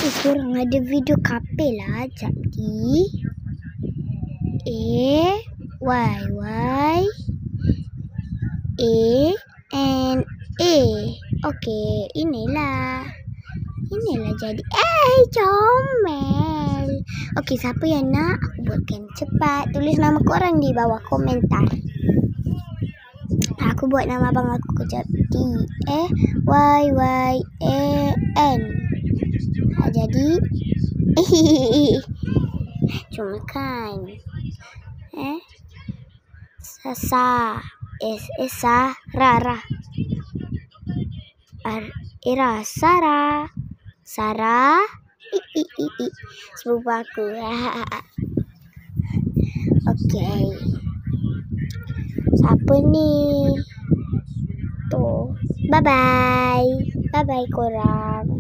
Korang ada video kapel lah. Jadi A-Y-Y-A-N-A. Okey, inilah jadi comel. Okey, siapa yang nak aku buatkan cepat? Tulis nama korang di bawah komentar. Aku buat nama abang aku kejap. D-A-Y-Y-A-N. Jadi cuma kan Sarah sepupu aku. Okey, siapa ni tu? Bye bye korang.